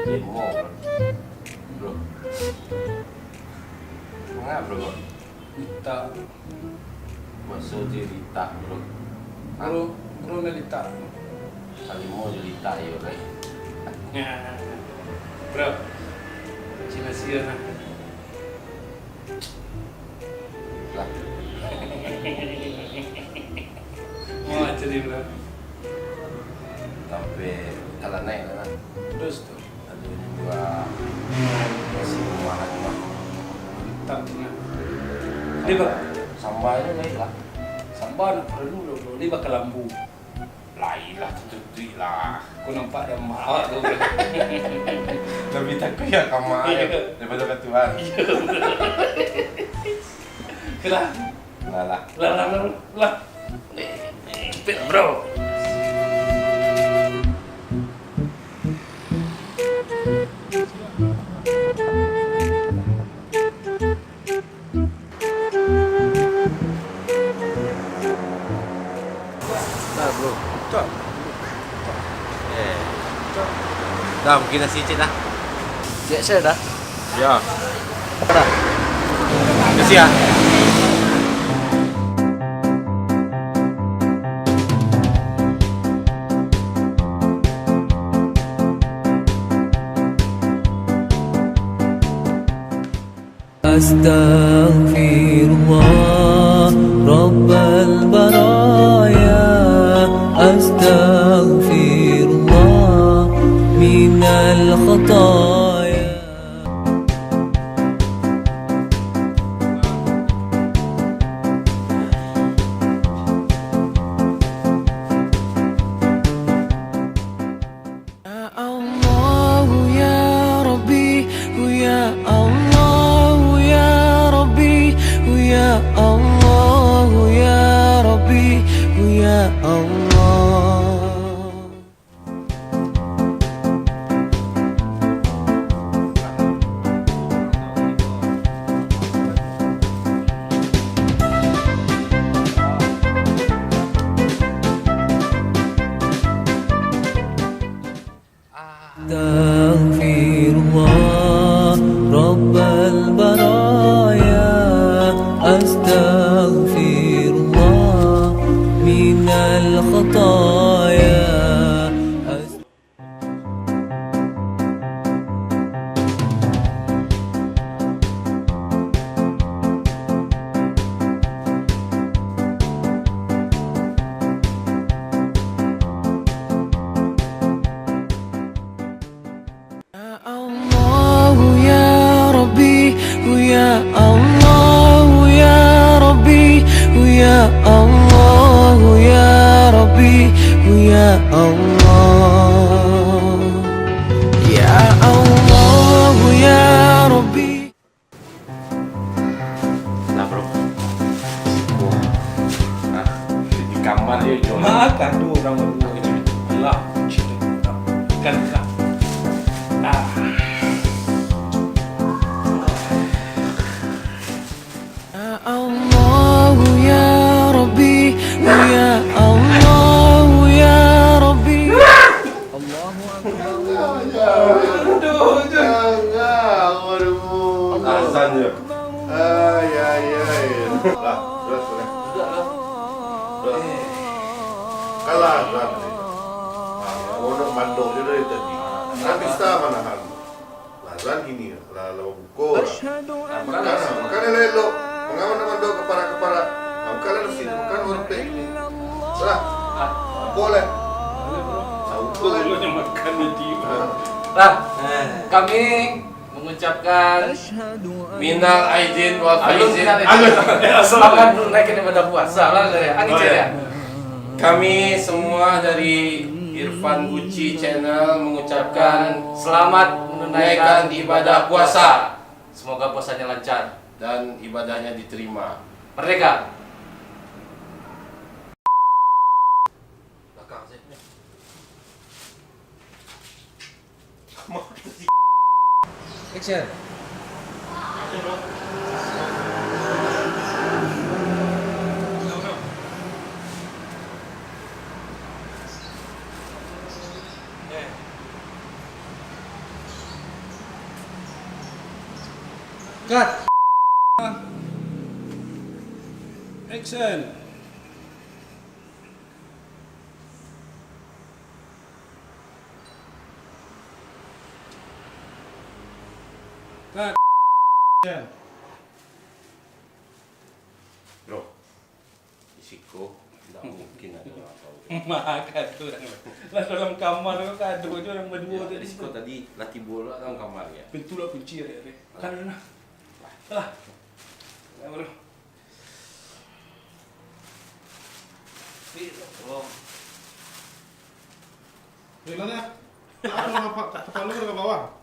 Demo, bro. Mengapa, bro? Lita, Masuk cerita, bro. bro na lita. Kali mau cerita ya, right? Bro, sia-sia na. Lah, Mau aja di bro. sampai kalau naik lah. Terus tuh, Ada dua masih rumahan mah. lita na. Di ba? Sambalnya naik lah. Samba na perlu lo bro. Di ba kalambu? Lain lah, tutup lah. Kau nampak ada mahal tu bro. Lebih takut ya kamu daripada ketuaan. Kelah, Lah lah. lah. Pit bro. Nah, bro. Cok. Dah, mungkin nasi cik dah. Cek saya dah. Ya. Dah. Kasih ya. أستغفر الله رب البرايا أستغفر الله من الخطايا يا الله يا ربي ويا الله يا ربي ويا الله يا ربي ويا الله أستغفر الله رب البرايا أستغفر الله من الخطايا يا الله يا ربي ويا الله يا ربي ويا الله يا ربي ويا الله يا الله يا ربي Nah, bro. Nah, di kamar ya, John. Makan tu orang berdua itu. Allah, cinta. Kan. يا الله يا ربي ويا الله يا ربي الله أكبر Azan ya. Ay, ay, ay. Lah, terus boleh. Kalah, lah. Ono mandok dia dari tadi. Nanti sta mana hal. Lah, lan ini lah lawa buko. أشهد أن Makanya lelo. Mengawan na mandok kepara. Makanya lu sini makan orang play ini. Lah. Boleh. Dulu yang makan di. Lah, kami mengucapkan أشهد أن Minal aidin wal faizin. selamat menunaikan ibadah puasa lah ya. Angin ya. Kami semua dari Irfan Gucci Channel mengucapkan selamat menunaikan ibadah puasa. Semoga puasanya lancar. dan ibadahnya diterima. Merdeka. Belakang sih. Action. Cut. Action. Cut. Action. Bro, isiko tidak mungkin ada apa-apa. Makan tuh orang. Lah dalam kamar kan kado aja orang berdua tadi. Isiko tadi latih bola dalam kamar ya. Pintu lah kunci ya. Kan nah. Lah. Ya bro. Oh. Gimana? Apa kepala lu ke bawah?